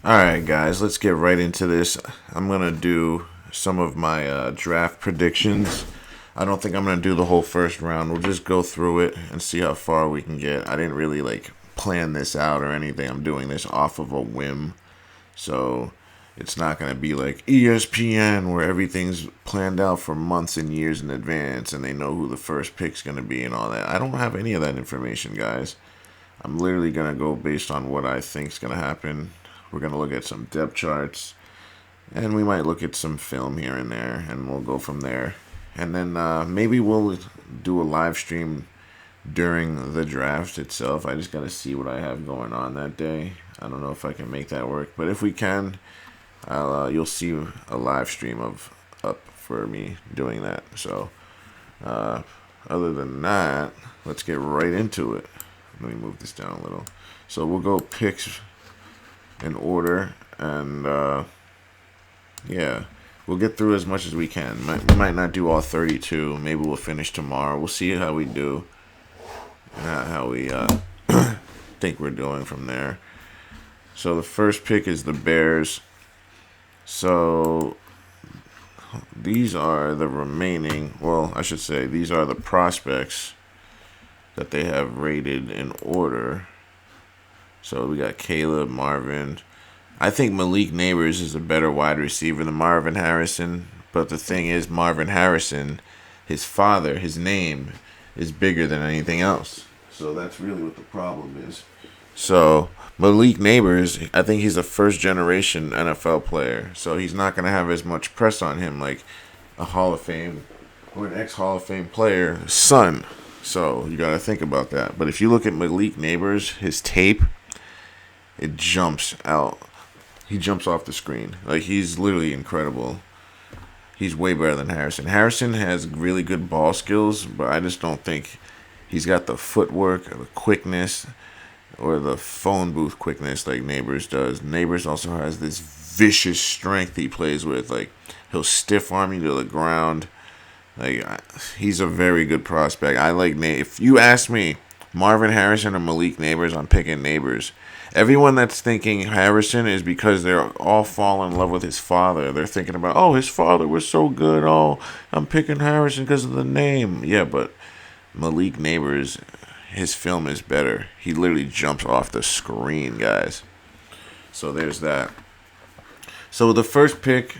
Alright, guys, let's get right into this. I'm going to do some of my draft predictions. I don't think I'm going to do the whole first round. We'll just go through it and see how far we can get. I didn't really plan this out or anything. I'm doing this off of a whim. So it's not going to be like ESPN where everything's planned out for months and years in advance and they know who the first pick's going to be and all that. I don't have any of that information, guys. I'm literally going to go based on what I think's going to happen. We're going to look at some depth charts and we might look at some film here and there and we'll go from there. And then maybe we'll do a live stream during the draft itself. I just got to see what I have going on that day. I don't know if I can make that work, but if we can, you'll see a live stream of up for me doing that. So, other than that, let's get right into it. Let me move this down a little. So we'll go picks in order, and yeah, we'll get through as much as we can. We might not do all 32. Maybe we'll finish tomorrow. We'll see how we do, and how we think we're doing from there. So the first pick is the Bears. So these are the remaining, well, I should say, these are the prospects that they have rated in order. So we got Caleb, Marvin. I think Malik Neighbors is a better wide receiver than Marvin Harrison. But the thing is, Marvin Harrison, his father, his name is bigger than anything else. So that's really what the problem is. So Malik Neighbors, I think he's a first generation NFL player. So he's not going to have as much press on him like a Hall of Fame or an ex Hall of Fame player's son. So you got to think about that. But if you look at Malik Neighbors, his tape, it jumps out. He jumps off the screen. Like, he's literally incredible. He's way better than Harrison. Harrison has really good ball skills, but I just don't think he's got the footwork or the quickness or the phone booth quickness like Neighbors does. Neighbors also has this vicious strength he plays with. Like, he'll stiff arm you to the ground. Like, he's a very good prospect. I like If you ask me, Marvin Harrison or Malik Neighbors, I'm picking Neighbors. Everyone that's thinking Harrison is because they're all falling in love with his father. They're thinking about, oh, his father was so good. Oh, I'm picking Harrison because of the name. Yeah, but Malik Neighbors, his film is better. He literally jumps off the screen, guys. So there's that. So the first pick,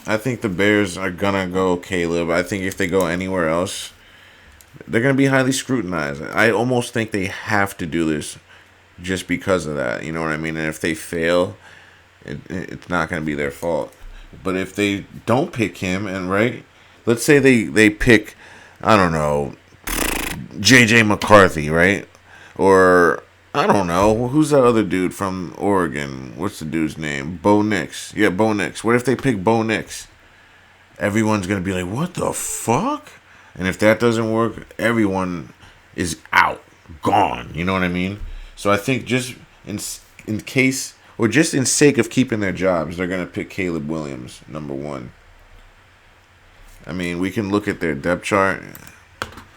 I think the Bears are going to go Caleb. I think if they go anywhere else, they're going to be highly scrutinized. I almost think they have to do this just because of that. You know what I mean? And if they fail, it's not going to be their fault. But if they don't pick him, and right, let's say they pick, I don't know, J.J. McCarthy, right? Or, I don't know, who's that other dude from Oregon? What's the dude's name? Bo Nix. Yeah, Bo Nix. What if they pick Bo Nix? Everyone's going to be like, what the fuck? And if that doesn't work, everyone is out, gone. You know what I mean? So I think just in case, or just in sake of keeping their jobs, they're going to pick Caleb Williams, number one. I mean, we can look at their depth chart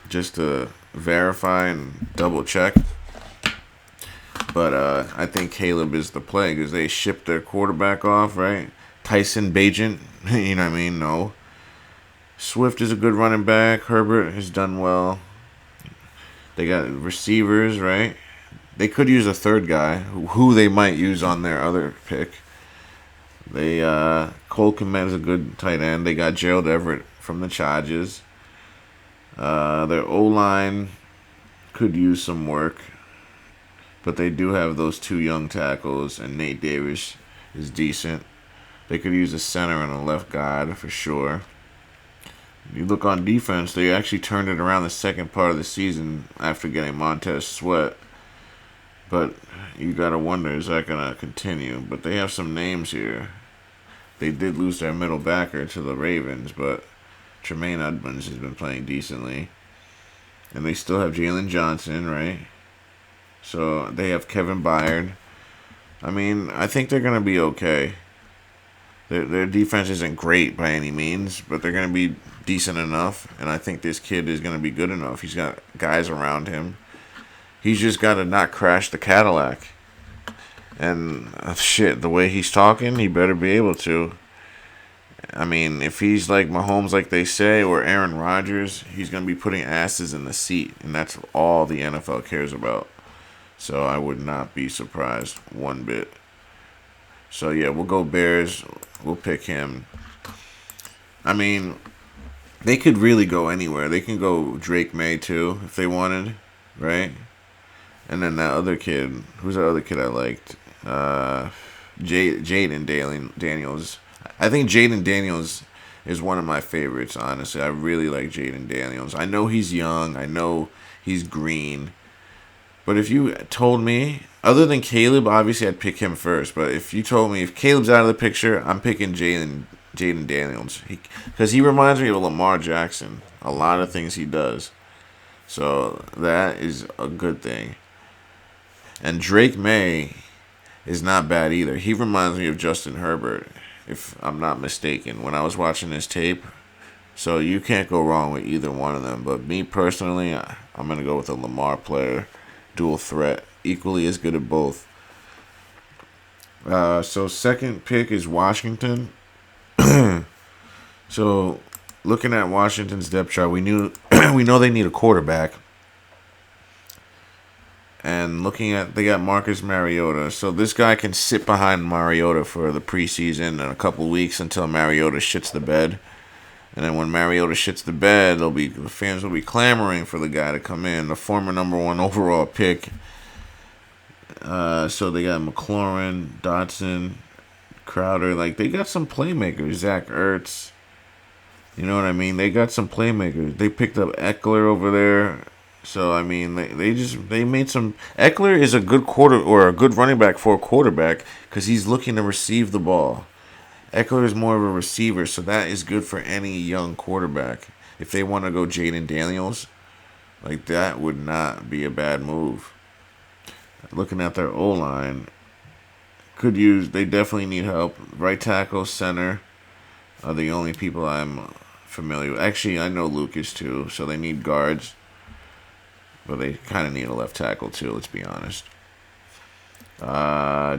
just to verify and double check. But I think Caleb is the play because they shipped their quarterback off, right? Tyson Bagent, you know what I mean? No. Swift is a good running back. Herbert has done well. They got receivers, right? They could use a third guy, who they might use on their other pick. They Cole Kmet is a good tight end. They got Gerald Everett from the Chargers. Their O-line could use some work, but they do have those two young tackles, and Nate Davis is decent. They could use a center and a left guard for sure. You look on defense, they actually turned it around the second part of the season after getting Montez Sweat. But you gotta wonder, is that gonna continue? But they have some names here. They did lose their middle backer to the Ravens, but Tremaine Edmonds has been playing decently. And they still have Jalen Johnson, right? So they have Kevin Byard. I mean, I think they're gonna be okay. Their defense isn't great by any means, but they're gonna be decent enough. And I think this kid is gonna be good enough. He's got guys around him. He's just got to not crash the Cadillac. And shit, the way he's talking, he better be able to. I mean, if he's like Mahomes, like they say, or Aaron Rodgers, he's going to be putting asses in the seat. And that's all the NFL cares about. So I would not be surprised one bit. So yeah, we'll go Bears. We'll pick him. I mean, they could really go anywhere. They can go Drake May too if they wanted, right? And then that other kid, who's that other kid I liked? Jaden Daniels. I think Jaden Daniels is one of my favorites. Honestly, I really like Jaden Daniels. I know he's young. I know he's green. But if you told me, other than Caleb, obviously I'd pick him first. But if you told me if Caleb's out of the picture, I'm picking Jaden Daniels because he reminds me of Lamar Jackson. A lot of things he does, so that is a good thing. And Drake May is not bad either. He reminds me of Justin Herbert, if I'm not mistaken, when I was watching his tape. So you can't go wrong with either one of them. But me personally, I'm gonna go with a Lamar player, dual threat, equally as good at both. So second pick is Washington. So looking at Washington's depth chart, we know they need a quarterback. And looking at, they got Marcus Mariota. So this guy can sit behind Mariota for the preseason and a couple weeks until Mariota shits the bed. And then when Mariota shits the bed, the fans will be clamoring for the guy to come in, the former number one overall pick. So they got McLaurin, Dotson, Crowder. Like, they got some playmakers. Zach Ertz. You know what I mean? They got some playmakers. They picked up Eckler over there. So I mean, they made some. Eckler is a good a good running back for a quarterback because he's looking to receive the ball. Eckler is more of a receiver, so that is good for any young quarterback. If they want to go Jaden Daniels, like that would not be a bad move. Looking at their O line, they definitely need help. Right tackle, center are the only people I'm familiar with. Actually, I know Lucas too, so they need guards. But they kind of need a left tackle too, let's be honest.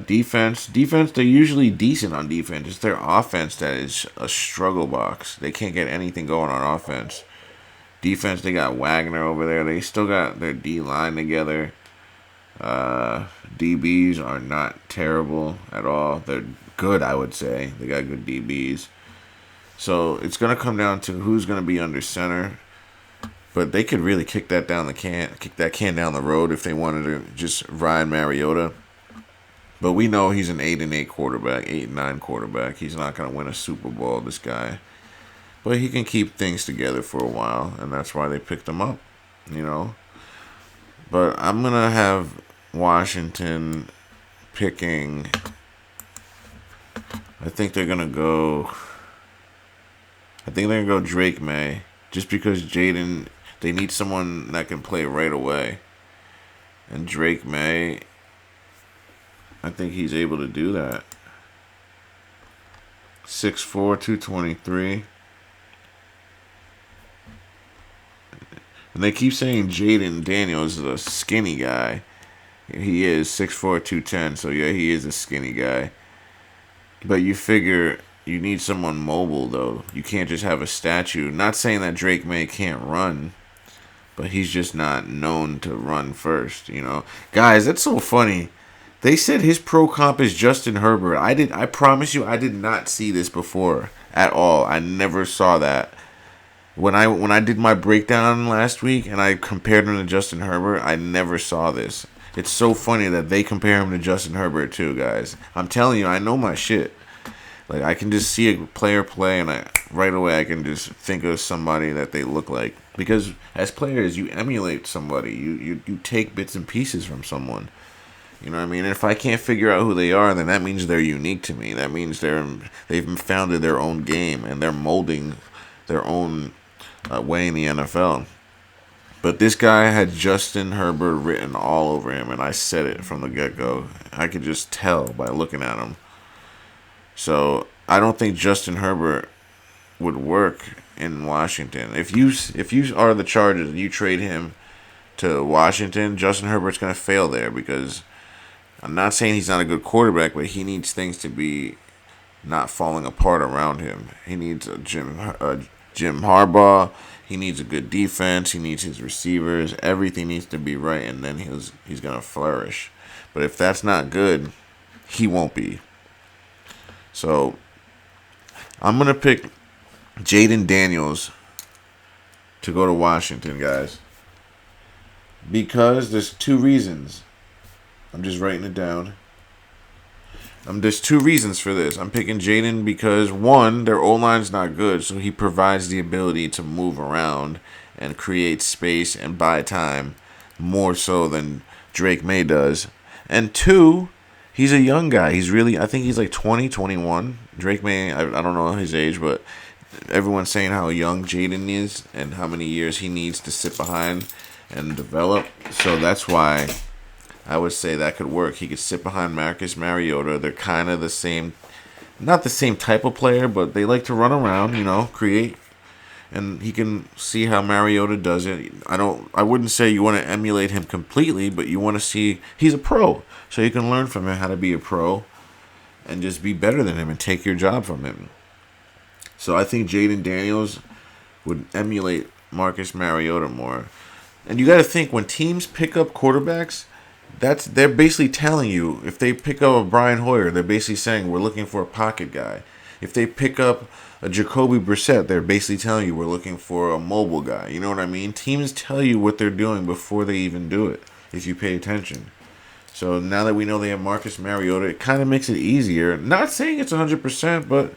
Defense, they're usually decent on defense. It's their offense that is a struggle box. They can't get anything going on offense. Defense, they got Wagner over there. They still got their D-line together. DBs are not terrible at all. They're good, I would say. They got good DBs. So it's going to come down to who's going to be under center. But they could really kick that can down the road if they wanted to just ride Mariota. But we know he's an 8-8 quarterback, 8-9 quarterback. He's not gonna win a Super Bowl, this guy. But he can keep things together for a while, and that's why they picked him up, you know. But I'm gonna have Washington picking. I think they're gonna go Drake May, just because Jaden. They need someone that can play right away. And Drake May, I think he's able to do that. 6'4", 223. And they keep saying Jaden Daniels is a skinny guy. He is 6'4", 210, so yeah, he is a skinny guy. But you figure you need someone mobile, though. You can't just have a statue. Not saying that Drake May can't run, but he's just not known to run first, you know. Guys, that's so funny. They said his pro comp is Justin Herbert. I promise you, I did not see this before at all. I never saw that. When I did my breakdown last week and I compared him to Justin Herbert, I never saw this. It's so funny that they compare him to Justin Herbert too, guys. I'm telling you, I know my shit. Like, I can just see a player play, and right away I can just think of somebody that they look like. Because as players, you emulate somebody. You take bits and pieces from someone. You know what I mean? And if I can't figure out who they are, then that means they're unique to me. That means they've founded their own game, and they're molding their own way in the NFL. But this guy had Justin Herbert written all over him, and I said it from the get-go. I could just tell by looking at him. So I don't think Justin Herbert would work in Washington. If you are the Chargers and you trade him to Washington, Justin Herbert's gonna fail there because I'm not saying he's not a good quarterback, but he needs things to be not falling apart around him. He needs a Jim Harbaugh. He needs a good defense. He needs his receivers. Everything needs to be right, and then he's gonna flourish. But if that's not good, he won't be. So I'm gonna pick Jaden Daniels to go to Washington, guys, because there's two reasons. I'm just writing it down. There's two reasons for this. I'm picking Jaden because, one, their O-line's not good, so he provides the ability to move around and create space and buy time more so than Drake May does. And two, he's a young guy. I think he's like 20, 21. Drake May, I don't know his age, but everyone's saying how young Jaden is and how many years he needs to sit behind and develop. So that's why I would say that could work. He could sit behind Marcus Mariota. They're kind of the same, not the same type of player, but they like to run around, create. And he can see how Mariota does it. I wouldn't say you want to emulate him completely, but you want to see he's a pro. So you can learn from him how to be a pro and just be better than him and take your job from him. So I think Jaden Daniels would emulate Marcus Mariota more. And you got to think, when teams pick up quarterbacks, they're basically telling you, if they pick up a Brian Hoyer, they're basically saying we're looking for a pocket guy. If they pick up a Jacoby Brissett, they're basically telling you we're looking for a mobile guy. You know what I mean? Teams tell you what they're doing before they even do it, if you pay attention. So now that we know they have Marcus Mariota, it kind of makes it easier. Not saying it's 100%, but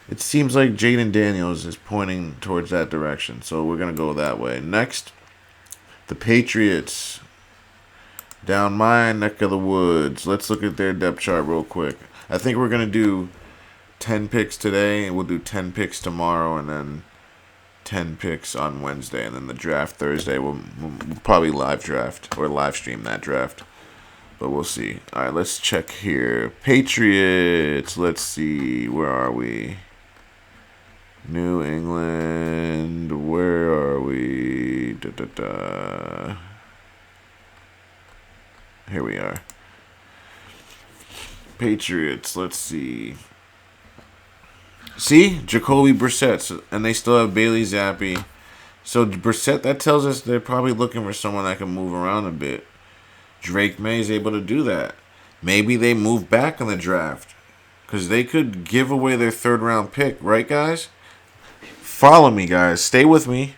it seems like Jaden Daniels is pointing towards that direction. So we're going to go that way. Next, the Patriots. Down my neck of the woods. Let's look at their depth chart real quick. I think we're going to do 10 picks today, and we'll do 10 picks tomorrow, and then 10 picks on Wednesday, and then the draft Thursday. We'll probably live draft or live stream that draft, but we'll see. All right, let's check here. Patriots. Let's see. Where are we? New England. Where are we? Here we are. Patriots, let's see. See? Jacoby Brissett. And they still have Bailey Zappi. So Brissett, that tells us they're probably looking for someone that can move around a bit. Drake May is able to do that. Maybe they move back in the draft. Because they could give away their third-round pick. Right, guys? Follow me, guys. Stay with me.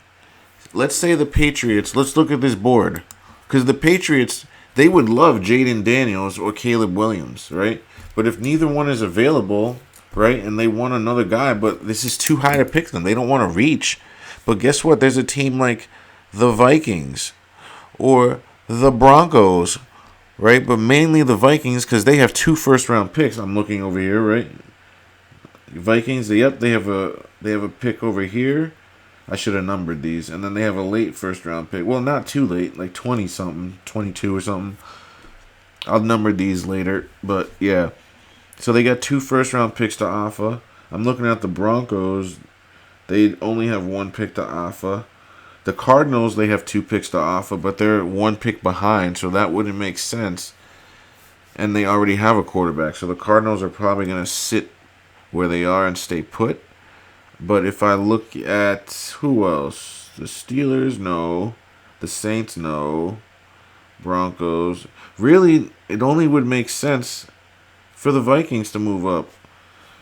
Let's say the Patriots. Let's look at this board. Because the Patriots, they would love Jaden Daniels or Caleb Williams, right? But if neither one is available, right, and they want another guy, but this is too high to pick them. They don't want to reach. But guess what? There's a team like the Vikings or the Broncos, right? But mainly the Vikings, because they have 2 first-round picks. I'm looking over here, right? Vikings, they have a pick over here. I should have numbered these. And then they have a late first-round pick. Well, not too late, like 20-something, 22 or something. I'll number these later, but yeah. So they got 2 first-round picks to offer. I'm looking at the Broncos. They only have 1 pick to offer. The Cardinals, they have 2 picks to offer, but they're 1 pick behind, so that wouldn't make sense. And they already have a quarterback, so the Cardinals are probably going to sit where they are and stay put. But if I look at who else? The Steelers, no. The Saints, no. Broncos. Really, it only would make sense for the Vikings to move up.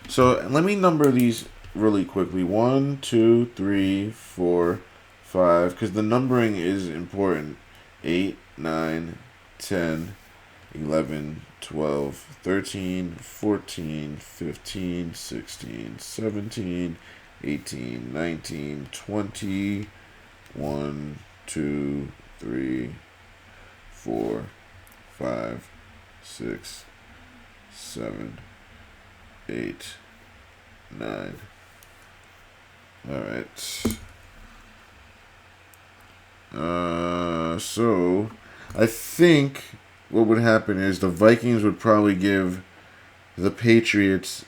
So let me number these really quickly. 1, 2, 3, 4, 5. Because the numbering is important. 8, 9, 10, 11, 12, 13, 14, 15, 16, 17, 18, 19, 20, 1, 2, 3, 4, 5, 6, 7, 8, 9. All right. So I think what would happen is the Vikings would probably give the Patriots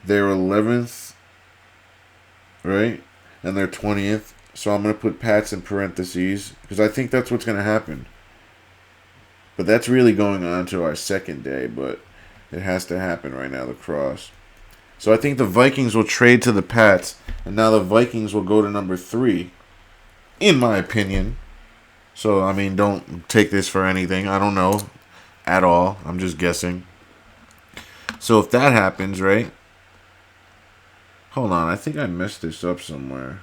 their 11th, right? And their 20th. So I'm going to put Pats in parentheses because I think that's what's going to happen. But that's really going on to our second day, but it has to happen right now, the cross. So I think the Vikings will trade to the Pats, and now the Vikings will go to number 3, in my opinion. So, I mean, don't take this for anything. I don't know at all. I'm just guessing. So if that happens, right? Hold on, I think I messed this up somewhere.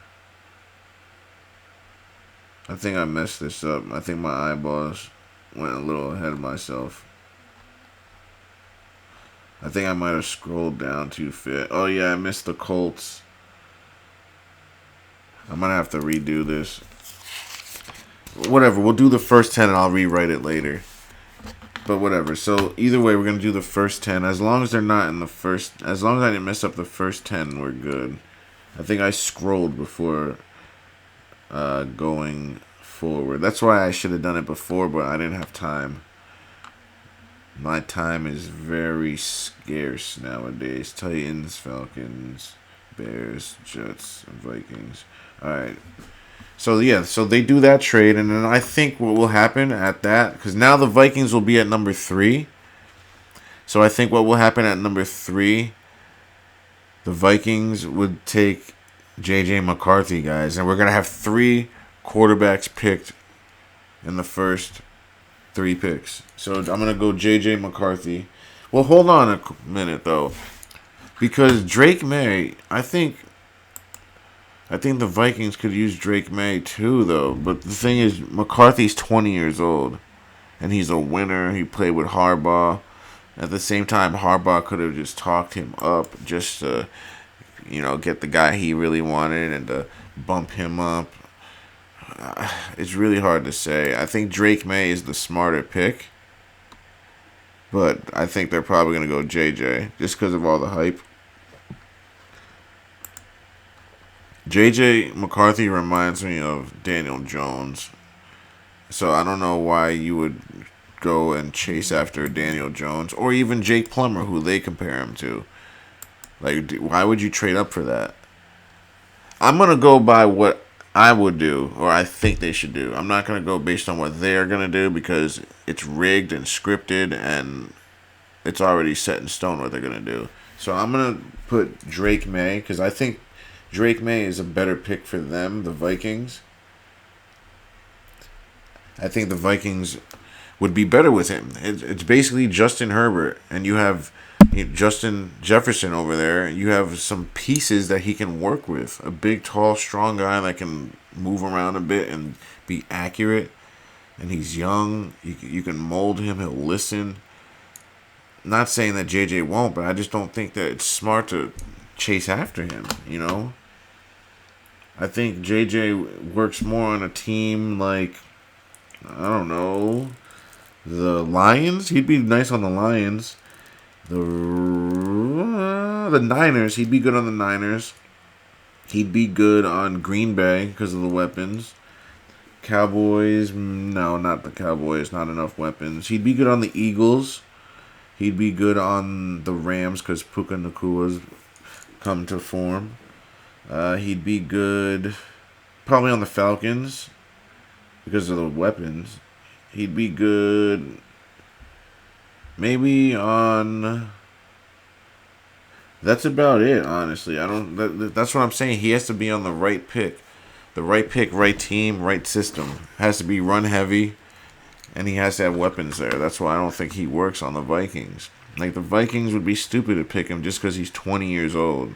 I think I messed this up. I think my eyeballs went a little ahead of myself. I think I might have scrolled down too fast. Oh yeah, I missed the Colts. I'm gonna have to redo this. Whatever, we'll do the first 10 and I'll rewrite it later. But whatever. So either way, we're gonna do the first 10. As long as they're not in the first, as long as I didn't mess up the first 10, we're good. I think I scrolled before going forward. That's why I should have done it before, but I didn't have time. My time is very scarce nowadays. Titans, Falcons, Bears, Jets, and Vikings. Alright. So, yeah, so they do that trade, and then I think what will happen at that, because now the Vikings will be at number 3. So I think what will happen at number 3, the Vikings would take J.J. McCarthy, guys, and we're going to have 3 quarterbacks picked in the first 3 picks. So I'm going to go J.J. McCarthy. Well, hold on a minute, though. Because Drake May, I think the Vikings could use Drake May, too, though. But the thing is, McCarthy's 20 years old. And he's a winner. He played with Harbaugh. At the same time, Harbaugh could have just talked him up just to, get the guy he really wanted and to bump him up. It's really hard to say. I think Drake May is the smarter pick. But I think they're probably going to go JJ just because of all the hype. JJ McCarthy reminds me of Daniel Jones. So I don't know why you would go and chase after Daniel Jones or even Jake Plummer, who they compare him to. Like, why would you trade up for that? I'm going to go by what I would do, or I think they should do. I'm not going to go based on what they're going to do because it's rigged and scripted and it's already set in stone what they're going to do. So I'm going to put Drake May because I think Drake May is a better pick for them, the Vikings. I think the Vikings would be better with him. It's basically Justin Herbert, and you have Justin Jefferson over there. You have some pieces that he can work with. A big, tall, strong guy that can move around a bit and be accurate. And he's young. You can mold him. He'll listen. Not saying that JJ won't, but I just don't think that it's smart to chase after him, I think JJ works more on a team like, I don't know, the Lions. He'd be nice on the Lions. The Niners. He'd be good on the Niners. He'd be good on Green Bay because of the weapons. Cowboys. No, not the Cowboys. Not enough weapons. He'd be good on the Eagles. He'd be good on the Rams because Puka Nakua's come to form. He'd be good probably on the Falcons because of the weapons. He'd be good maybe on... That's about it, honestly. That's what I'm saying. He has to be on the right pick. The right pick, right team, right system. Has to be run heavy, and he has to have weapons there. That's why I don't think he works on the Vikings. Like, the Vikings would be stupid to pick him just because he's 20 years old.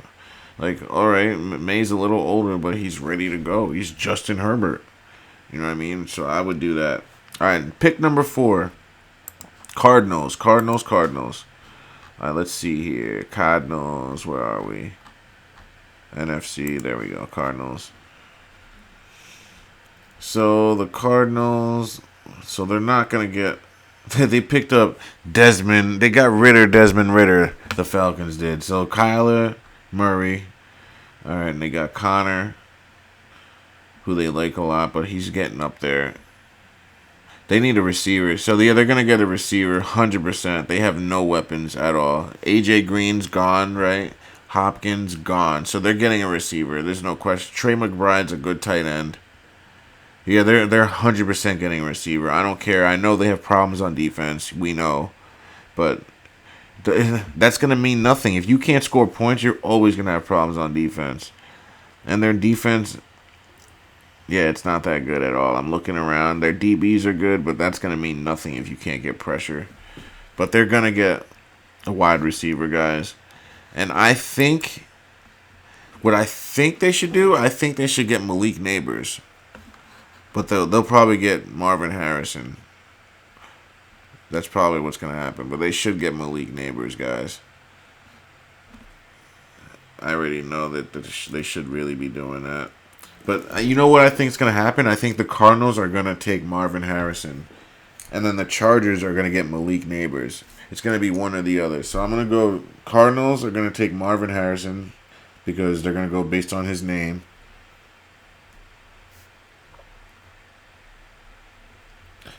Like, alright, May's a little older, but he's ready to go. He's Justin Herbert. You know what I mean? So I would do that. Alright, pick number 4. Cardinals. Alright, let's see here. Cardinals, where are we? NFC, there we go. Cardinals. So, the Cardinals, so they're not going to get... They picked up Desmond. They got Desmond Ridder, the Falcons did. So, Kyler Murray. All right, and they got Connor, who they like a lot, but he's getting up there. They need a receiver. So, yeah, they're going to get a receiver 100%. They have no weapons at all. A.J. Green's gone, right? Hopkins gone. So, they're getting a receiver. There's no question. Trey McBride's a good tight end. Yeah, they're 100% getting a receiver. I don't care. I know they have problems on defense. We know, but that's gonna mean nothing if you can't score points. You're always gonna have problems on defense, and their defense. Yeah, it's not that good at all. I'm looking around. Their DBs are good, but that's gonna mean nothing if you can't get pressure. But they're gonna get a wide receiver, guys. And what I think they should do, I think they should get Malik Neighbors. But they'll probably get Marvin Harrison. That's probably what's going to happen. But they should get Malik Neighbors, guys. I already know that they should really be doing that. But you know what I think is going to happen? I think the Cardinals are going to take Marvin Harrison. And then the Chargers are going to get Malik Neighbors. It's going to be one or the other. So I'm going to go, Cardinals are going to take Marvin Harrison because they're going to go based on his name.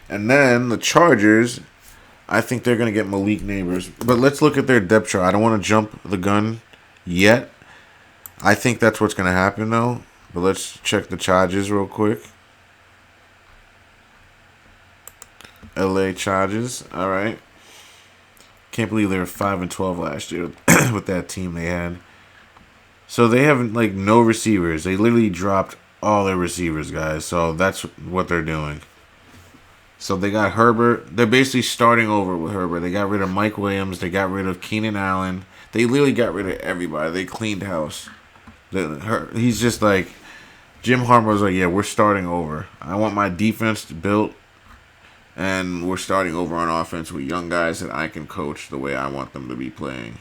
And then the Chargers, I think they're going to get Malik Neighbors. But let's look at their depth chart. I don't want to jump the gun yet. I think that's what's going to happen, though. But let's check the Chargers real quick. LA Chargers. All right. Can't believe they were 5-12 last year with that team they had. So they have, like, no receivers. They literally dropped all their receivers, guys. So that's what they're doing. So they got Herbert. They're basically starting over with Herbert. They got rid of Mike Williams. They got rid of Keenan Allen. They literally got rid of everybody. They cleaned house. He's just like, Jim Harbaugh's like, yeah, we're starting over. I want my defense built, and we're starting over on offense with young guys that I can coach the way I want them to be playing.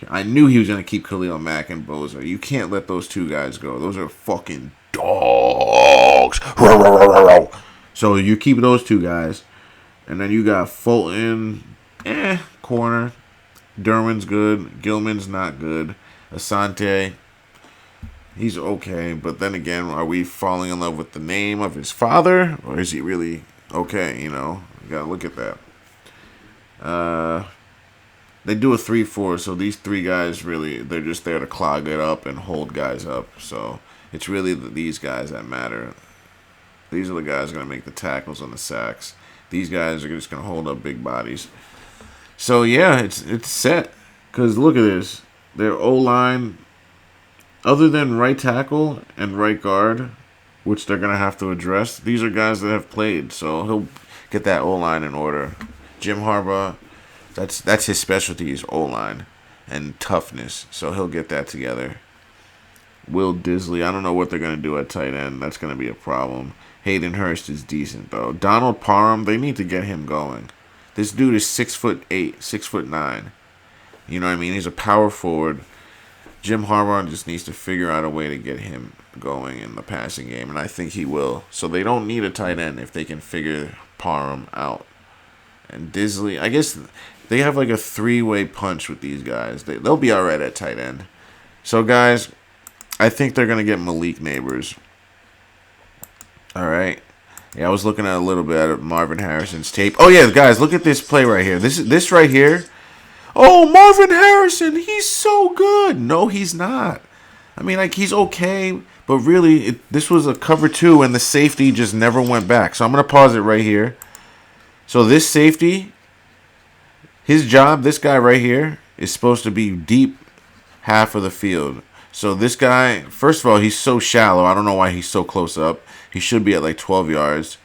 I knew he was going to keep Khalil Mack and Bosa. You can't let those two guys go. Those are fucking dogs. So you keep those two guys. And then you got Fulton, corner. Derwin's good. Gilman's not good. Asante, he's okay. But then again, are we falling in love with the name of his father? Or is he really okay, you know? You got to look at that. They do a 3-4, so these three guys really, they're just there to clog it up and hold guys up. So it's really these guys that matter. These are the guys going to make the tackles and the sacks. These guys are just going to hold up big bodies. So, yeah, it's set. Because look at this. Their O-line, other than right tackle and right guard, which they're going to have to address, these are guys that have played. So he'll get that O-line in order. Jim Harbaugh, that's his specialty is O-line and toughness. So he'll get that together. Will Disley, I don't know what they're going to do at tight end. That's going to be a problem. Hayden Hurst is decent, though. Donald Parham, they need to get him going. This dude is 6'8", 6'9". You know what I mean? He's a power forward. Jim Harbaugh just needs to figure out a way to get him going in the passing game, and I think he will. So they don't need a tight end if they can figure Parham out. And Disley, I guess they have like a three-way punch with these guys. They'll be all right at tight end. So, guys, I think they're going to get Malik Neighbors. All right. Yeah, I was looking at a little bit at Marvin Harrison's tape. Oh, yeah, guys, look at this play right here. This right here. Oh, Marvin Harrison, he's so good. No, he's not. I mean, like, he's okay, but really, this was a cover 2, and the safety just never went back. So I'm going to pause it right here. So this safety, his job, this guy right here, is supposed to be deep half of the field. So this guy, first of all, he's so shallow. I don't know why he's so close up. He should be at like 12 yards,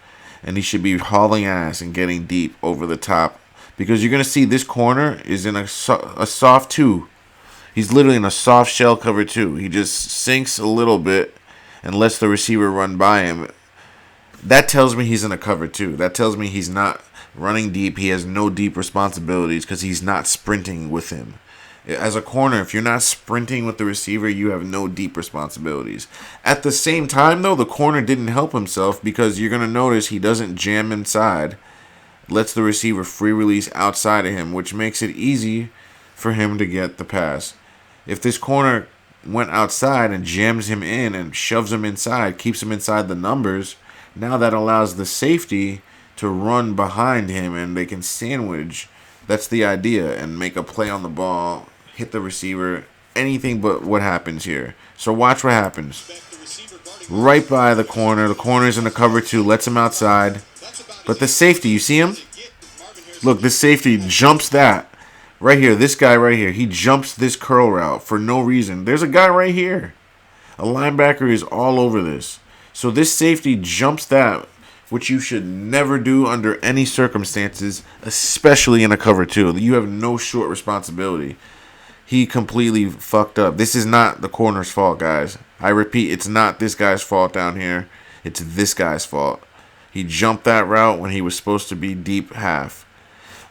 and he should be hauling ass and getting deep over the top. Because you're going to see this corner is in a soft 2. He's literally in a soft shell cover 2. He just sinks a little bit and lets the receiver run by him. That tells me he's in a cover 2. That tells me he's not running deep. He has no deep responsibilities because he's not sprinting with him. As a corner, if you're not sprinting with the receiver, you have no deep responsibilities. At the same time, though, the corner didn't help himself because you're going to notice he doesn't jam inside. Lets the receiver free release outside of him, which makes it easy for him to get the pass. If this corner went outside and jams him in and shoves him inside, keeps him inside the numbers, now that allows the safety to run behind him and they can sandwich. That's the idea, and make a play on the ball, hit the receiver, anything but what happens here. So watch what happens. right by the corner. The corner's in the cover 2, lets him outside. But the safety, you see him? Look, this safety jumps that. Right here, this guy right here. He jumps this curl route for no reason. There's a guy right here. A linebacker is all over this. So this safety jumps that, which you should never do under any circumstances, especially in a cover 2. You have no short responsibility. He completely fucked up. This is not the corner's fault, guys. I repeat, it's not this guy's fault down here. It's this guy's fault. He jumped that route when he was supposed to be deep half.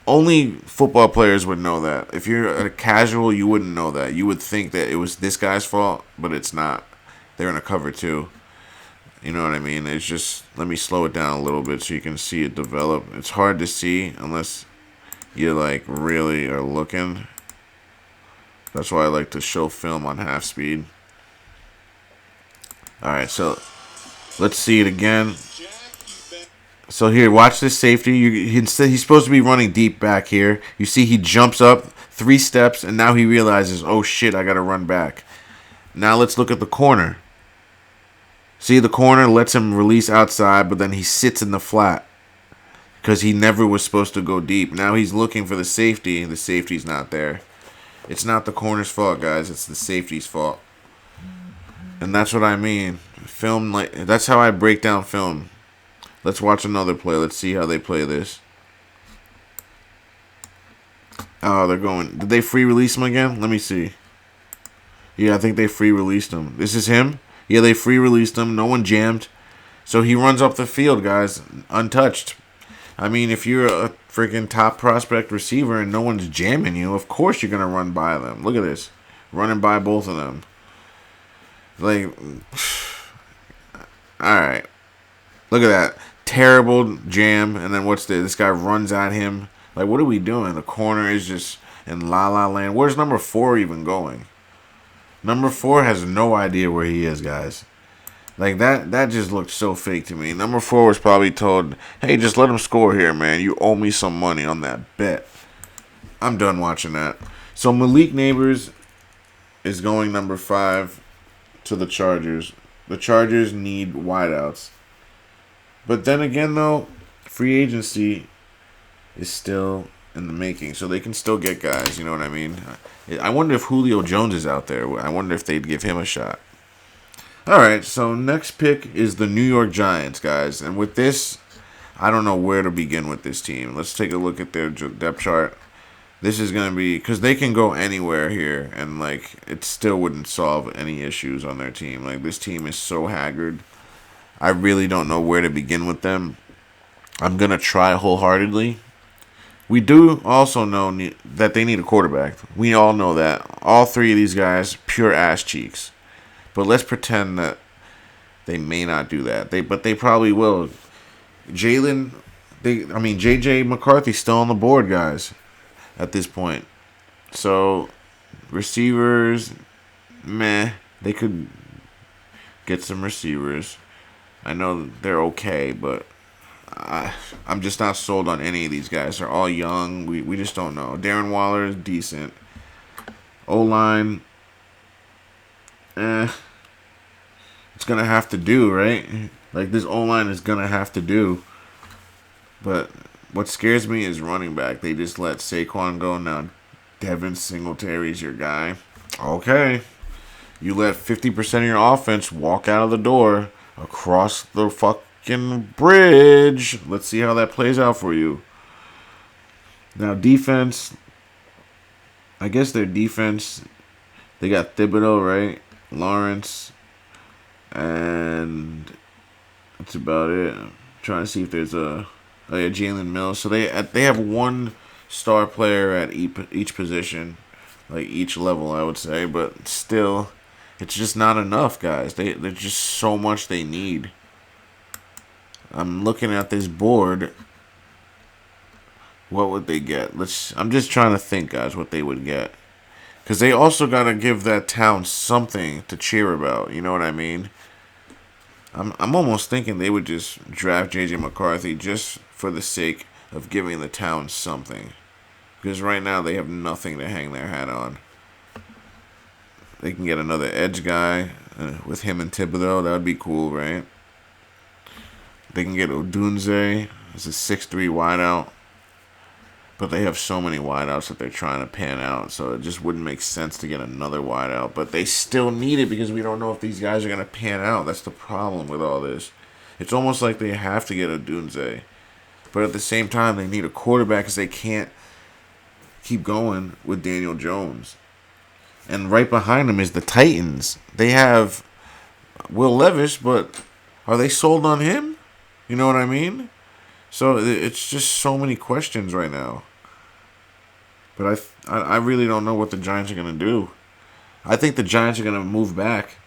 Only football players would know that. If you're a casual, you wouldn't know that. You would think that it was this guy's fault, but it's not. They're in a cover 2. You know what I mean? It's just, let me slow it down a little bit so you can see it develop. It's hard to see unless you like really are looking. That's why I like to show film on half speed. Alright, so let's see it again. So here, watch this safety. He's supposed to be running deep back here. You see he jumps up 3 steps, and now he realizes, oh shit, I got to run back. Now let's look at the corner. See, the corner lets him release outside, but then he sits in the flat because he never was supposed to go deep. Now he's looking for the safety. The safety's not there. It's not the corner's fault, guys. It's the safety's fault. And that's what I mean. Film, like, that's how I break down film. Let's watch another play. Let's see how they play this. Oh, they're going. Did they free release him again? Let me see. Yeah, I think they free released him. This is him? Yeah, they free released him. No one jammed. So he runs up the field, guys, untouched. I mean, if you're a freaking top prospect receiver and no one's jamming you, of course you're going to run by them. Look at this. Running by both of them. Like, alright. Look at that. Terrible jam. And then what's this? This guy runs at him. Like, what are we doing? The corner is just in la-la land. Where's number 4 even going? Number 4 has no idea where he is, guys. Like, that just looked so fake to me. Number 4 was probably told, hey, just let him score here, man. You owe me some money on that bet. I'm done watching that. So Malik Nabers is going number 5 to the Chargers. The Chargers need wideouts. But then again, though, free agency is still in the making, so they can still get guys, you know what I mean? I wonder if Julio Jones is out there. I wonder if they'd give him a shot. All right, so next pick is the New York Giants, guys. And with this, I don't know where to begin with this team. Let's take a look at their depth chart. This is going to be, because they can go anywhere here, and, like, it still wouldn't solve any issues on their team. Like, this team is so haggard. I really don't know where to begin with them. I'm going to try wholeheartedly. We do also know that they need a quarterback. We all know that. All 3 of these guys, pure ass cheeks. But let's pretend that they may not do that. But they probably will. J.J. McCarthy's still on the board, guys, at this point. So, receivers, meh. They could get some receivers. I know they're okay, but I'm just not sold on any of these guys. They're all young. We just don't know. Darren Waller is decent. O-line, it's going to have to do, right? Like, this O-line is going to have to do. But what scares me is running back. They just let Saquon go. Now Devin Singletary's your guy. Okay. You let 50% of your offense walk out of the door across the fucking bridge. Let's see how that plays out for you. Now, defense. I guess their defense, they got Thibodeau, right? Lawrence. And that's about it. I'm trying to see if there's Jalen Mills. So they have one star player at each position, like each level, I would say. But still, it's just not enough, guys. There's just so much they need. I'm looking at this board. What would they get? I'm just trying to think, guys, what they would get. Because they also got to give that town something to cheer about. You know what I mean? I'm almost thinking they would just draft J.J. McCarthy just for the sake of giving the town something. Because right now they have nothing to hang their hat on. They can get another edge guy. with him and Thibodeau. That would be cool, right? They can get Odunze as a 6'3" wideout. But they have so many wideouts that they're trying to pan out, so it just wouldn't make sense to get another wideout. But they still need it because we don't know if these guys are going to pan out. That's the problem with all this. It's almost like they have to get Odunze. But at the same time, they need a quarterback because they can't keep going with Daniel Jones. And right behind them is the Titans. They have Will Levis, but are they sold on him? You know what I mean? So it's just so many questions right now. But I really don't know what the Giants are going to do. I think the Giants are going to move back.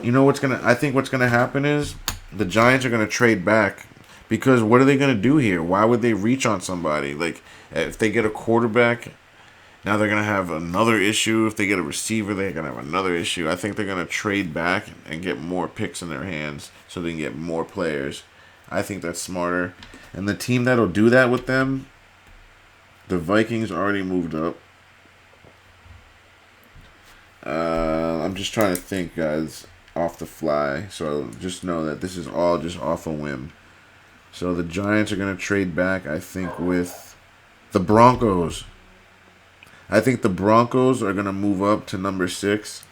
You know I think what's going to happen is the Giants are going to trade back. Because what are they going to do here? Why would they reach on somebody? Like, if they get a quarterback, now they're going to have another issue. If they get a receiver, they're going to have another issue. I think they're going to trade back and get more picks in their hands so they can get more players. I think that's smarter. And the team that'll do that with them, the Vikings already moved up. I'm just trying to think, guys, off the fly. So just know that this is all just off a whim. So the Giants are going to trade back, I think, with the Broncos. I think the Broncos are going to move up to number 6.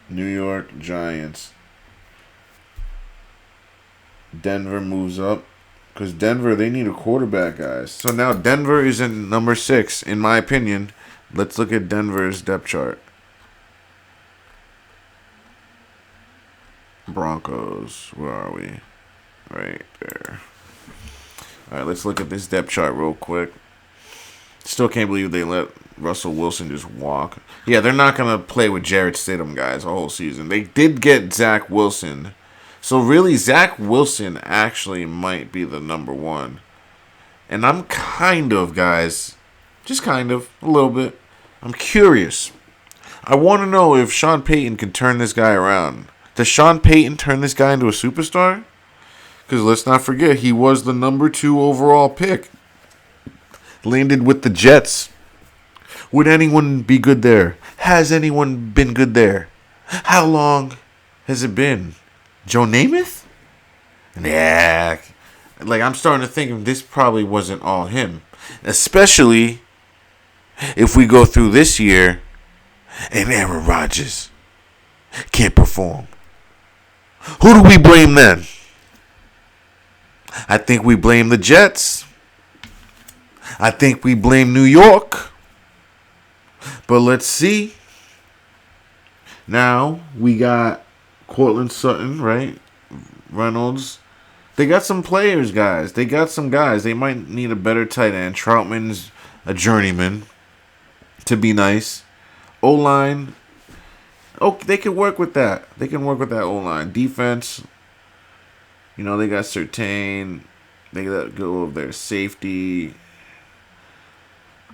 New York Giants. Denver moves up. Because Denver, they need a quarterback, guys. So now Denver is in number 6, in my opinion. Let's look at Denver's depth chart. Broncos, where are we? Right there. All right, let's look at this depth chart real quick. Still can't believe they let Russell Wilson just walk. Yeah, they're not going to play with Jarrett Stidham, guys, the whole season. They did get Zach Wilson. So really, Zach Wilson actually might be the number 1. And I'm kind of, guys, just kind of, a little bit, I'm curious. I want to know if Sean Payton can turn this guy around. Does Sean Payton turn this guy into a superstar? Because let's not forget, he was the number 2 overall pick. Landed with the Jets. Would anyone be good there? Has anyone been good there? How long has it been? Joe Namath? Yeah. Like, I'm starting to think this probably wasn't all him. Especially if we go through this year and Aaron Rodgers can't perform. Who do we blame then? I think we blame the Jets. I think we blame New York. But let's see. Now we got Cortland Sutton, right? Reynolds. They got some players, guys. They got some guys. They might need a better tight end. Troutman's a journeyman, to be nice. O-line. Oh, they can work with that. They can work with that O-line. Defense. You know, they got Surtain. They let go of their safety.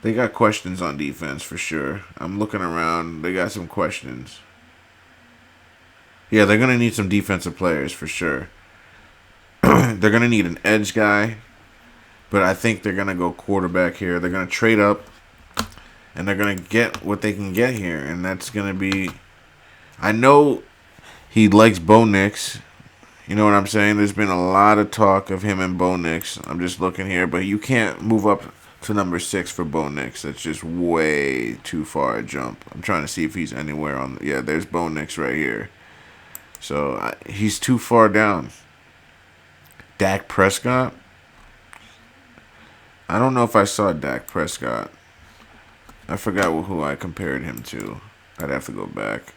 They got questions on defense for sure. I'm looking around. They got some questions. Yeah, they're going to need some defensive players for sure. They're going to need an edge guy. But I think they're going to go quarterback here. They're going to trade up. And they're going to get what they can get here. And that's going to be... I know he likes Bo Nix. You know what I'm saying? There's been a lot of talk of him and Bo Nix. I'm just looking here. But you can't move up to number 6 for Bo Nix. That's just way too far a jump. I'm trying to see if he's anywhere on... Yeah, there's Bo Nix right here. So, he's too far down. Dak Prescott? I don't know if I saw Dak Prescott. I forgot who I compared him to. I'd have to go back.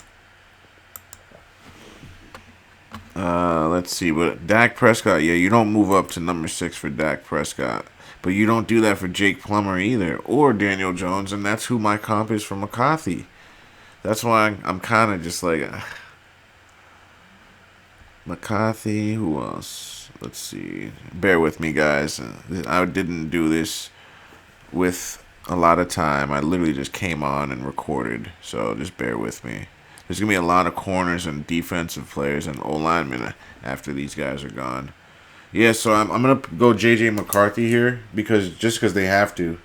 Let's see. But Dak Prescott, yeah, you don't move up to number 6 for Dak Prescott. But you don't do that for Jake Plummer either. Or Daniel Jones. And that's who my comp is for McCarthy. That's why I'm kind of just like... McCarthy, who else? Let's see. Bear with me, guys. I didn't do this with a lot of time. I literally just came on and recorded. So just bear with me. There's going to be a lot of corners and defensive players and O-linemen after these guys are gone. Yeah, so I'm going to go J.J. McCarthy here because they have to.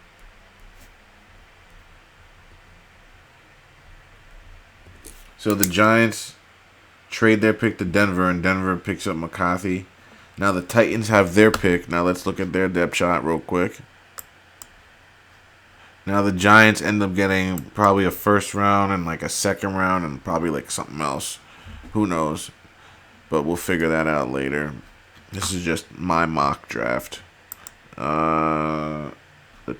So the Giants trade their pick to Denver, and Denver picks up McCarthy. Now the Titans have their pick. Now let's look at their depth chart real quick. Now the Giants end up getting probably a first round and like a second round and probably like something else. Who knows? But we'll figure that out later. This is just my mock draft. The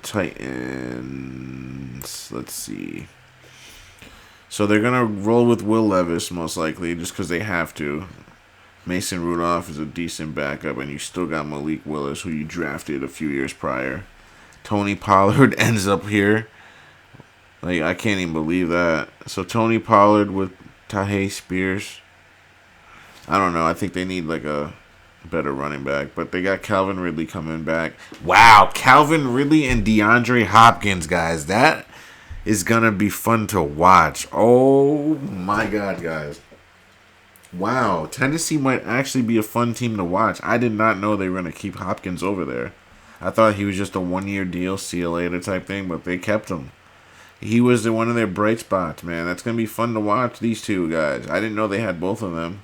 Titans. Let's see. So they're going to roll with Will Levis, most likely, just because they have to. Mason Rudolph is a decent backup, and you still got Malik Willis, who you drafted a few years prior. Tony Pollard ends up here. Like, I can't even believe that. So Tony Pollard with Tahay Spears. I don't know. I think they need, like, a better running back. But they got Calvin Ridley coming back. Wow, Calvin Ridley and DeAndre Hopkins, guys. That is going to be fun to watch. Oh, my God, guys. Wow, Tennessee might actually be a fun team to watch. I did not know they were going to keep Hopkins over there. I thought he was just a one-year deal, see you later type thing, but they kept him. He was one of their bright spots, man. That's going to be fun to watch, these two guys. I didn't know they had both of them.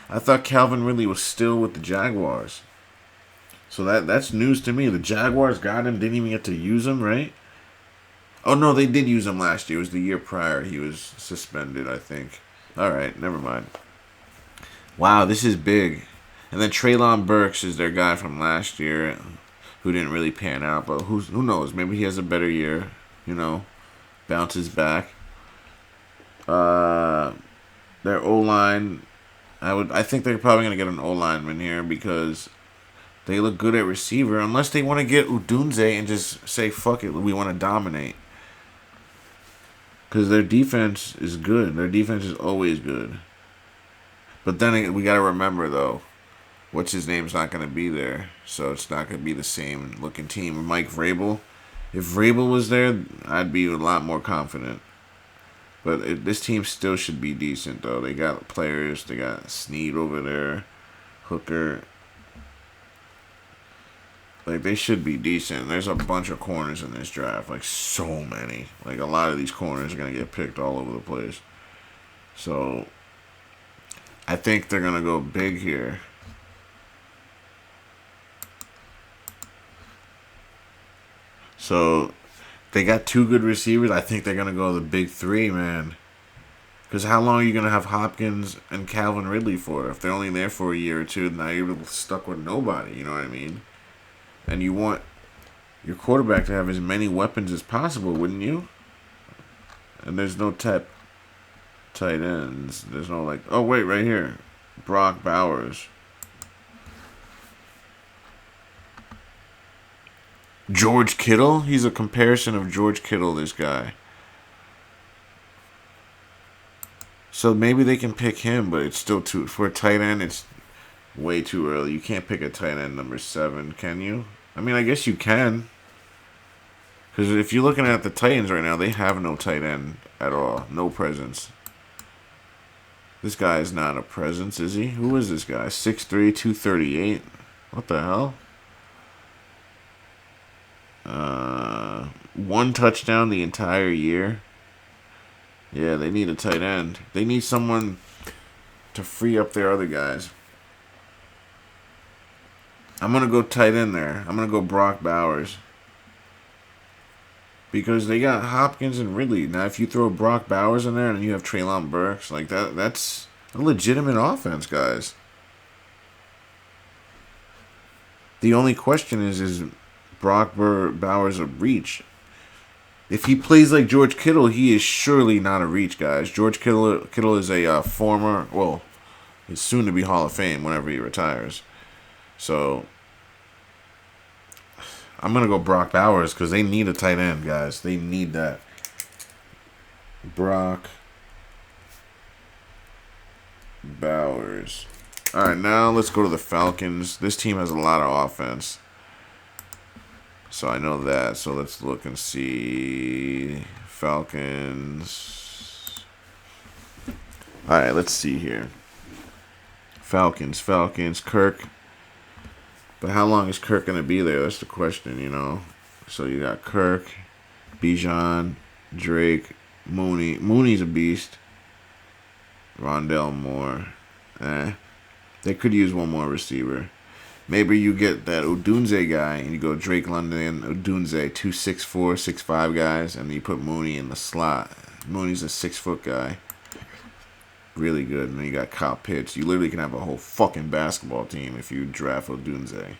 I thought Calvin Ridley was still with the Jaguars. So that's news to me. The Jaguars got him, didn't even get to use him, right? Oh, no, they did use him last year. It was the year prior. He was suspended, I think. All right, never mind. Wow, this is big. And then Treylon Burks is their guy from last year who didn't really pan out. But who knows? Maybe he has a better year, bounces back. Their O-line, I think they're probably going to get an O-lineman here because they look good at receiver. Unless they want to get Udunze and just say, fuck it, we want to dominate. Because their defense is good. Their defense is always good. But then we got to remember, though, what's his name's not going to be there. So it's not going to be the same looking team. Mike Vrabel. If Vrabel was there, I'd be a lot more confident. But this team still should be decent, though. They got players. They got Snead over there. Hooker. Like, they should be decent. There's a bunch of corners in this draft. Like, so many. Like, a lot of these corners are going to get picked all over the place. So I think they're going to go big here. So they got two good receivers. I think they're going to go the big three, man. Because how long are you going to have Hopkins and Calvin Ridley for? If they're only there for a year or two, now you're stuck with nobody. You know what I mean? And you want your quarterback to have as many weapons as possible, wouldn't you? And there's no tight ends. There's no oh, wait, right here. Brock Bowers. George Kittle? He's a comparison of George Kittle, this guy. So maybe they can pick him, but it's still too... For a tight end, it's way too early. You can't pick a tight end number 7, can you? I mean, I guess you can. Because if you're looking at the Titans right now, they have no tight end at all. No presence. This guy is not a presence, is he? Who is this guy? 6'3", 238. What the hell? 1 touchdown the entire year. Yeah, they need a tight end. They need someone to free up their other guys. I'm going to go tight end there. I'm going to go Brock Bowers. Because they got Hopkins and Ridley. Now, if you throw Brock Bowers in there and you have Treylon Burks, like that's a legitimate offense, guys. The only question is Brock Bowers a reach? If he plays like George Kittle, he is surely not a reach, guys. George Kittle is a former, well, he's soon to be Hall of Fame whenever he retires. So I'm going to go Brock Bowers because they need a tight end, guys. They need that. Brock Bowers. All right, now let's go to the Falcons. This team has a lot of offense. So I know that. So let's look and see. Falcons. All right, let's see here. Falcons, Kirk. But how long is Kirk going to be there? That's the question, So you got Kirk, Bijan, Drake, Mooney. Mooney's a beast. Rondell Moore. They could use one more receiver. Maybe you get that Odunze guy and you go Drake London, Odunze, 2'6'4", 6'5" guys, and you put Mooney in the slot. Mooney's a 6-foot guy. Really good. And then you got Kyle Pitts. You literally can have a whole fucking basketball team if you draft Odunze.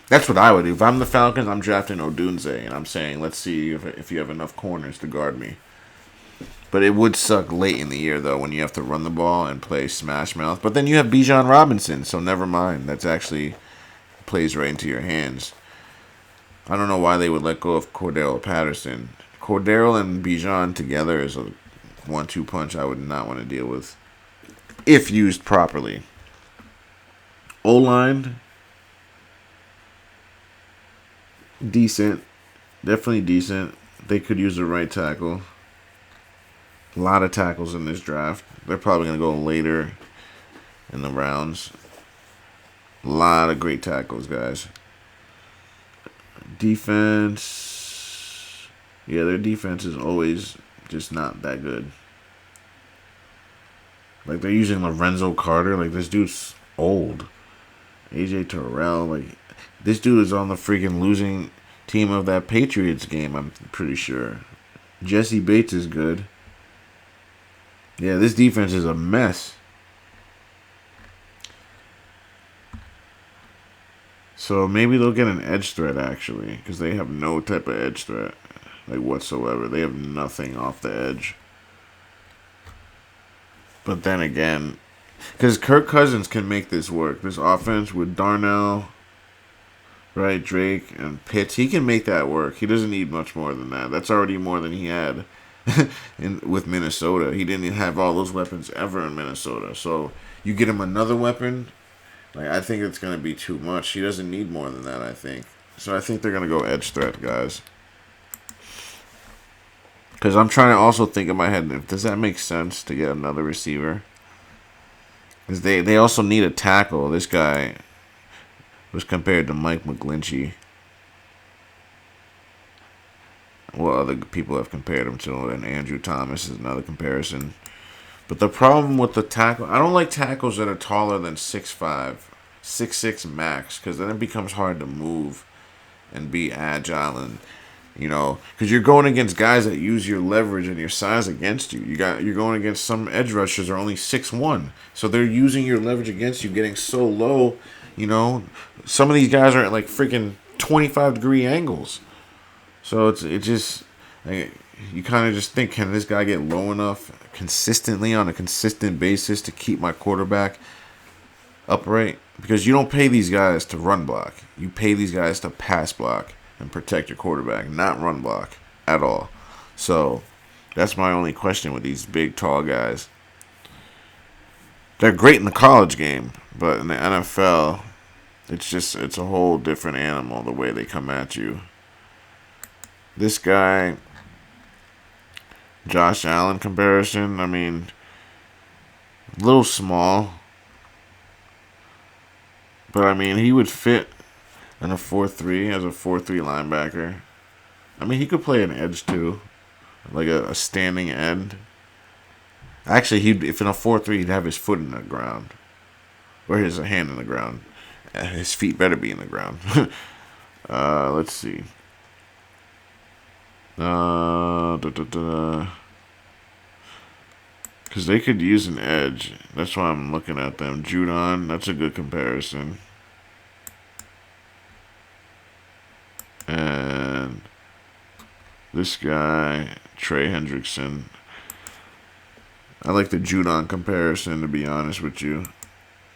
That's what I would do. If I'm the Falcons, I'm drafting Odunze, and I'm saying, let's see if you have enough corners to guard me. But it would suck late in the year, though, when you have to run the ball and play smash mouth. But then you have Bijan Robinson, so never mind. That's actually plays right into your hands. I don't know why they would let go of Cordero Patterson. Cordero and Bijan together is a 1-2 punch I would not want to deal with if used properly. O-line, decent. Definitely decent. They could use a right tackle. A lot of tackles in this draft. They're probably going to go later in the rounds. A lot of great tackles, guys. Defense. Yeah, their defense is always just not that good. Like, they're using Lorenzo Carter. Like, this dude's old. AJ Terrell. Like, this dude is on the freaking losing team of that Patriots game, I'm pretty sure. Jesse Bates is good. Yeah, this defense is a mess. So maybe they'll get an edge threat, actually, because they have no type of edge threat, like, whatsoever. They have nothing off the edge. But then again, because Kirk Cousins can make this work. This offense with Darnell, right, Drake, and Pitts, he can make that work. He doesn't need much more than that. That's already more than he had with Minnesota. He didn't have all those weapons ever in Minnesota. So you get him another weapon, like, I think it's going to be too much. He doesn't need more than that, I think. So I think they're going to go edge threat, guys. Because I'm trying to also think in my head, does that make sense to get another receiver? Because they also need a tackle. This guy was compared to Mike McGlinchey. What other people have compared him to, and Andrew Thomas is another comparison. But the problem with the tackle, I don't like tackles that are taller than 6'5", 6'6" max, because then it becomes hard to move and be agile, and because you're going against guys that use your leverage and your size against you. You're going against some edge rushers are only 6'1", so they're using your leverage against you, getting so low. Some of these guys are at like freaking 25-degree angles. So it just, like, you kind of just think, can this guy get low enough consistently on a consistent basis to keep my quarterback upright? Because you don't pay these guys to run block. You pay these guys to pass block and protect your quarterback, not run block at all. So that's my only question with these big, tall guys. They're great in the college game, but in the NFL, it's a whole different animal the way they come at you. This guy, Josh Allen comparison, I mean, a little small. But, I mean, he would fit in a 4-3 as a 4-3 linebacker. I mean, he could play an edge, too. Like a standing end. Actually, if in a 4-3, he'd have his foot in the ground. Or his hand in the ground. His feet better be in the ground. Let's see. Because they could use an edge. That's why I'm looking at them. Judon, that's a good comparison. And this guy, Trey Hendrickson. I like the Judon comparison, to be honest with you.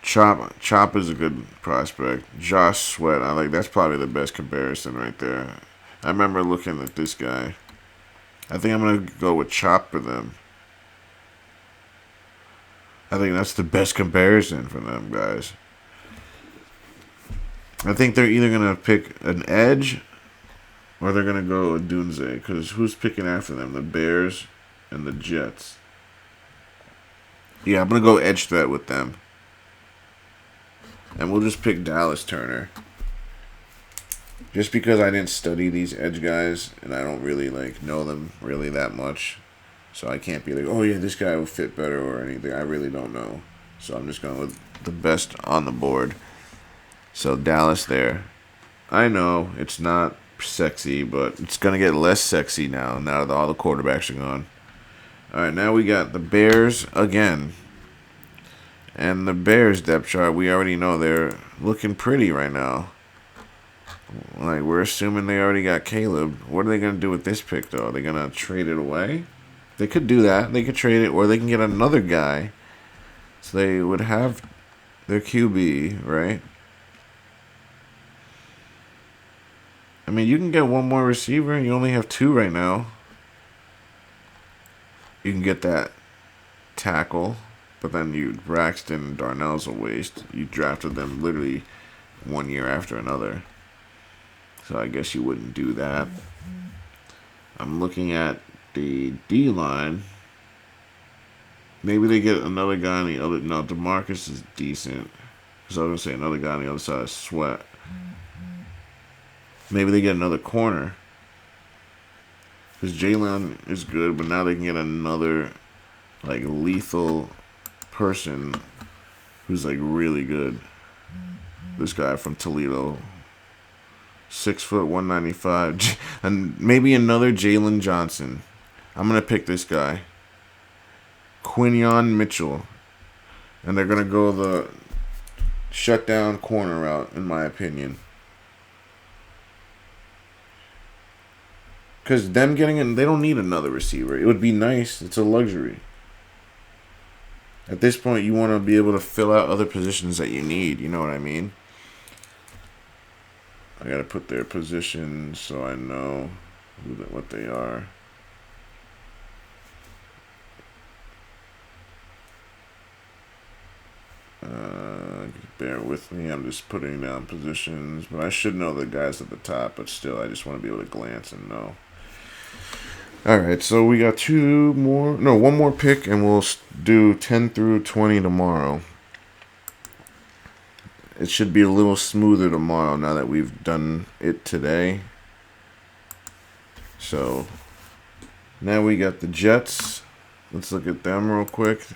Chop is a good prospect. Josh Sweat, that's probably the best comparison right there. I remember looking at this guy. I think I'm going to go with Chop for them. I think that's the best comparison for them, guys. I think they're either going to pick an edge or they're going to go with Dunze. Because who's picking after them? The Bears and the Jets. Yeah, I'm going to go edge threat with them. And we'll just pick Dallas Turner. Just because I didn't study these edge guys and I don't really know them really that much. So I can't be like, oh yeah, this guy will fit better or anything. I really don't know. So I'm just going with the best on the board. So Dallas there. I know it's not sexy, but it's going to get less sexy now that all the quarterbacks are gone. All right, now we got the Bears again. And the Bears depth chart, we already know they're looking pretty right now. Like, we're assuming they already got Caleb. What are they going to do with this pick, though? Are they going to trade it away? They could do that. They could trade it, or they can get another guy. So they would have their QB, right? I mean, you can get one more receiver. You only have two right now. You can get that tackle, but then Braxton and Darnell's a waste. You drafted them literally 1 year after another. So I guess you wouldn't do that. I'm looking at the D-line. Maybe they get another guy on the other. No, DeMarcus is decent. Because I was going to say another guy on the other side is Sweat. Maybe they get another corner. Because Jalen is good, but now they can get another, like, lethal person who's, like, really good. This guy from Toledo. 6 foot, 195. And maybe another Jalen Johnson. I'm going to pick this guy. Quinion Mitchell. And they're going to go the shutdown corner route, in my opinion. Because them getting in, they don't need another receiver. It would be nice. It's a luxury. At this point, you want to be able to fill out other positions that you need. You know what I mean? I got to put their positions so I know what they are. Bear with me. I'm just putting down positions. But I should know the guys at the top. But still, I just want to be able to glance and know. Alright, so we got one more pick, and we'll do 10 through 20 tomorrow. It should be a little smoother tomorrow now that we've done it today. So, now we got the Jets. Let's look at them real quick.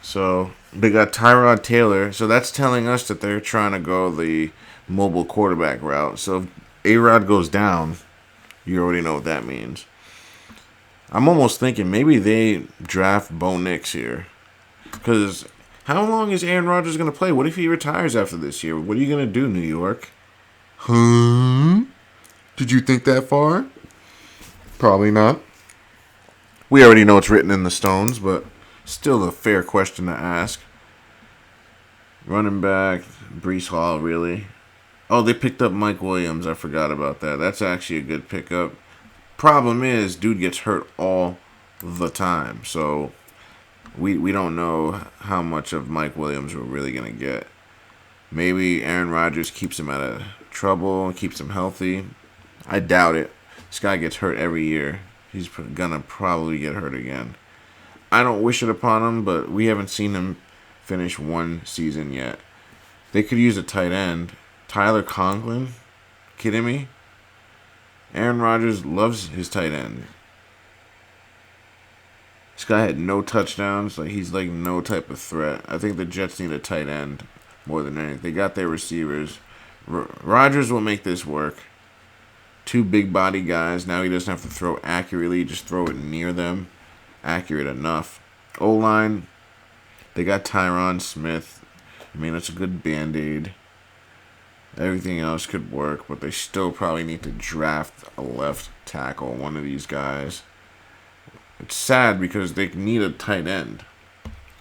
So, they got Tyrod Taylor. So, that's telling us that they're trying to go the mobile quarterback route. So, if A-Rod goes down, you already know what that means. I'm almost thinking maybe they draft Bo Nix here. Because how long is Aaron Rodgers going to play? What if he retires after this year? What are you going to do, New York? Did you think that far? Probably not. We already know it's written in the stones, but still a fair question to ask. Running back, Breece Hall, really? Oh, they picked up Mike Williams. I forgot about that. That's actually a good pickup. Problem is, dude gets hurt all the time. So, we don't know how much of Mike Williams we're really going to get. Maybe Aaron Rodgers keeps him out of trouble and keeps him healthy. I doubt it. This guy gets hurt every year. He's going to probably get hurt again. I don't wish it upon him, but we haven't seen him finish one season yet. They could use a tight end. Tyler Conklin? Kidding me? Aaron Rodgers loves his tight end. This guy had no touchdowns. Like, he's like no type of threat. I think the Jets need a tight end more than anything. They got their receivers. Rodgers will make this work. Two big body guys. Now he doesn't have to throw accurately. Just throw it near them. Accurate enough. O-line. They got Tyron Smith. I mean, it's a good Band-Aid. Everything else could work, but they still probably need to draft a left tackle, one of these guys. It's sad because they need a tight end,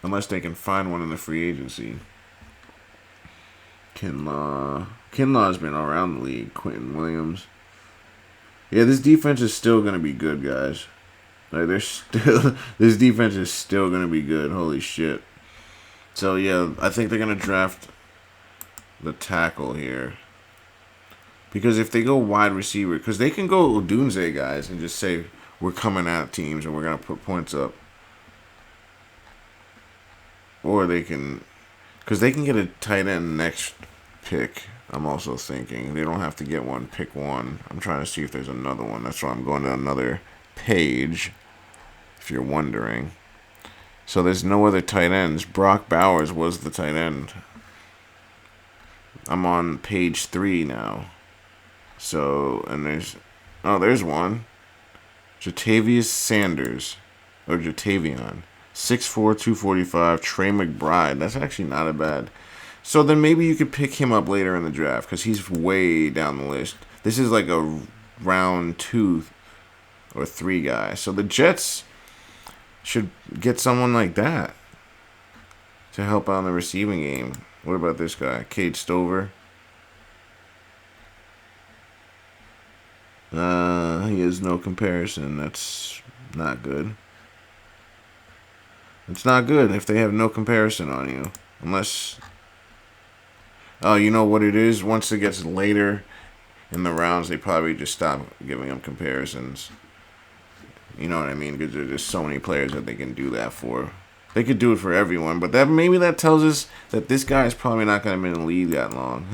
unless they can find one in the free agency. Kinlaw's been around the league. Quentin Williams. Yeah, this defense is still going to be good, guys. Like, this defense is still going to be good. Holy shit. So, yeah, I think they're going to draft the tackle here. Because if they go wide receiver, because they can go Odunze guys and just say, we're coming at teams and we're going to put points up. Or they can, because they can get a tight end next pick. I'm also thinking they don't have to get one, pick one. I'm trying to see if there's another one. That's why I'm going to another page. if you're wondering. So there's no other tight ends. Brock Bowers was the tight end. I'm on page 3 now. So, and there's one. Jatavius Sanders. Or Jatavion. 6'4", 245. Trey McBride. That's actually not a bad. So then maybe you could pick him up later in the draft because he's way down the list. This is like a round 2 or 3 guy. So the Jets should get someone like that to help out in the receiving game. What about this guy? Cade Stover. He has no comparison. That's not good. It's not good if they have no comparison on you. Unless... Oh, you know what it is? Once it gets later in the rounds, they probably just stop giving them comparisons. You know what I mean? Because there's just so many players that they can do that for. They could do it for everyone, but maybe that tells us that this guy is probably not going to be in the league that long.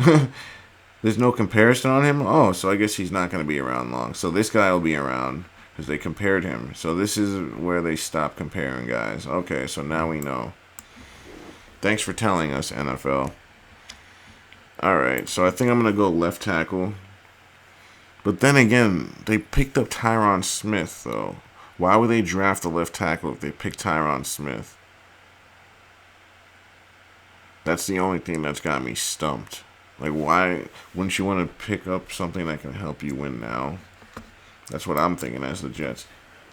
There's no comparison on him? Oh, so I guess he's not going to be around long. So this guy will be around because they compared him. So this is where they stop comparing guys. Okay, so now we know. Thanks for telling us, NFL. Alright, so I think I'm going to go left tackle. But then again, they picked up Tyron Smith, though. Why would they draft a left tackle if they picked Tyron Smith? That's the only thing that's got me stumped. Like, why wouldn't you want to pick up something that can help you win now? That's what I'm thinking as the Jets.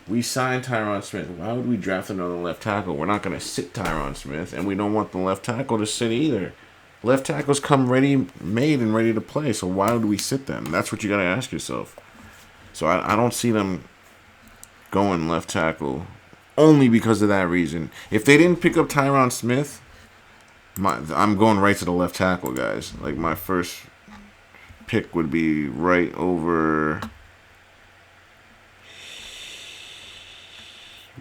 We signed Tyron Smith. Why would we draft another left tackle? We're not going to sit Tyron Smith, and we don't want the left tackle to sit either. Left tackles come ready-made and ready to play, so why would we sit them? That's what you got to ask yourself. So I don't see them going left tackle only because of that reason. If they didn't pick up Tyron Smith, I'm going right to the left tackle, guys. Like, my first pick would be right over...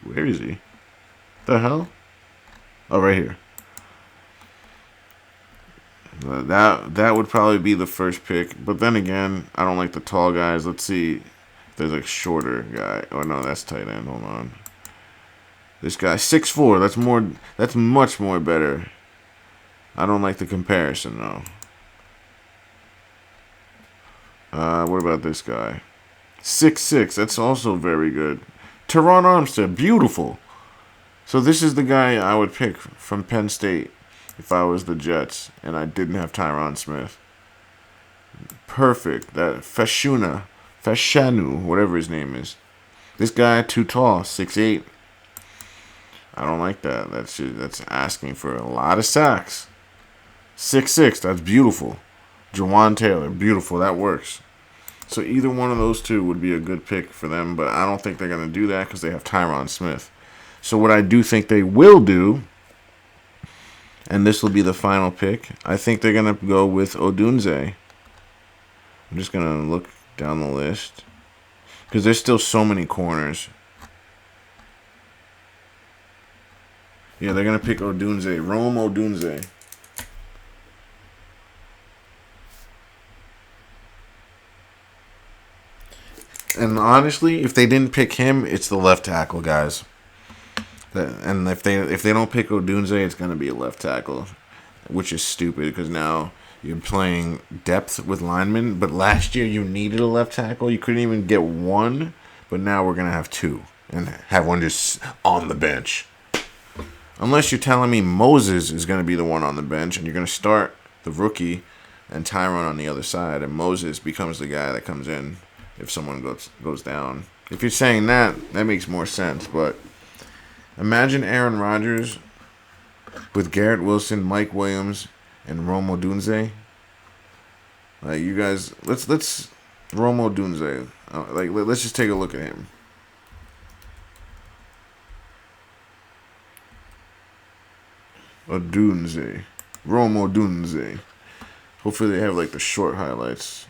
Where is he? The hell? Oh, right here. That would probably be the first pick. But then again, I don't like the tall guys. Let's see if there's a shorter guy. Oh, no, that's tight end. Hold on. This guy, 6'4". That's much more better. I don't like the comparison, though. What about this guy? 6'6". That's also very good. Teron Armstead, beautiful. So this is the guy I would pick from Penn State if I was the Jets and I didn't have Tyron Smith. Perfect. That Fashanu, whatever his name is. This guy, too tall, 6'8". I don't like that. That's asking for a lot of sacks. 6'6", that's beautiful. Jawan Taylor, beautiful. That works. So either one of those two would be a good pick for them, but I don't think they're going to do that because they have Tyron Smith. So what I do think they will do, and this will be the final pick, I think they're going to go with Odunze. I'm just going to look down the list because there's still so many corners. Yeah, they're going to pick Odunze, Rome Odunze. And honestly, if they didn't pick him, it's the left tackle, guys. And if they don't pick Odunze, it's going to be a left tackle, which is stupid because now you're playing depth with linemen. But last year you needed a left tackle. You couldn't even get one, but now we're going to have two and have one just on the bench. Unless you're telling me Moses is going to be the one on the bench and you're going to start the rookie and Tyron on the other side, and Moses becomes the guy that comes in if someone goes down. If you're saying that makes more sense. But imagine Aaron Rodgers with Garrett Wilson, Mike Williams, and Rome Odunze. Like, you guys, let's Rome Odunze. Let's just take a look at him. Odunze, Rome Odunze. Hopefully they have like the short highlights.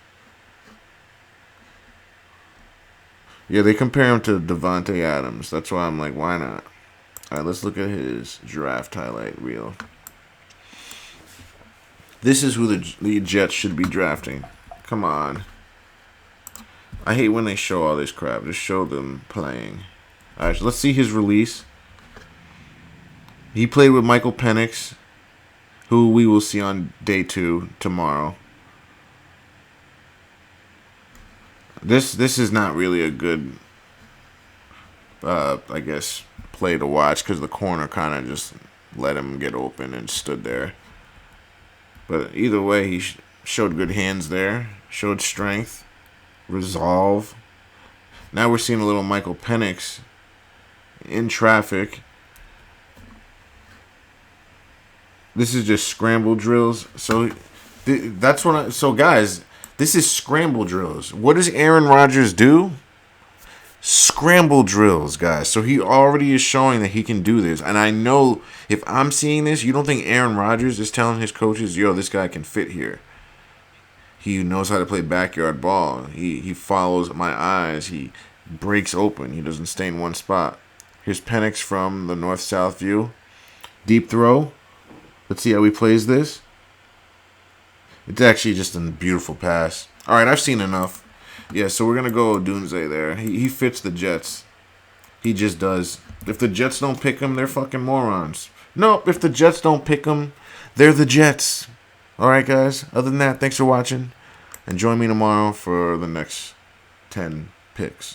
Yeah, they compare him to Devontae Adams. That's why I'm like, why not? All right, let's look at his draft highlight reel. This is who the Jets should be drafting. Come on. I hate when they show all this crap. Just show them playing. All right, so let's see his release. He played with Michael Penix, who we will see on day 2 tomorrow. This is not really a good, I guess, play to watch because the corner kind of just let him get open and stood there. But either way, he showed good hands there, showed strength, resolve. Now we're seeing a little Michael Penix in traffic. This is just scramble drills. So that's what so guys, this is scramble drills. What does Aaron Rodgers do? Scramble drills, guys. So he already is showing that he can do this. And I know if I'm seeing this, you don't think Aaron Rodgers is telling his coaches, yo, this guy can fit here. He knows how to play backyard ball. He follows my eyes. He breaks open. He doesn't stay in one spot. Here's Penix from the north-south view. Deep throw. Let's see how he plays this. It's actually just a beautiful pass. All right, I've seen enough. Yeah, so we're going to go Odunze there. He fits the Jets. He just does. If the Jets don't pick him, they're fucking morons. Nope, if the Jets don't pick him, they're the Jets. All right, guys. Other than that, thanks for watching. And join me tomorrow for the next 10 picks.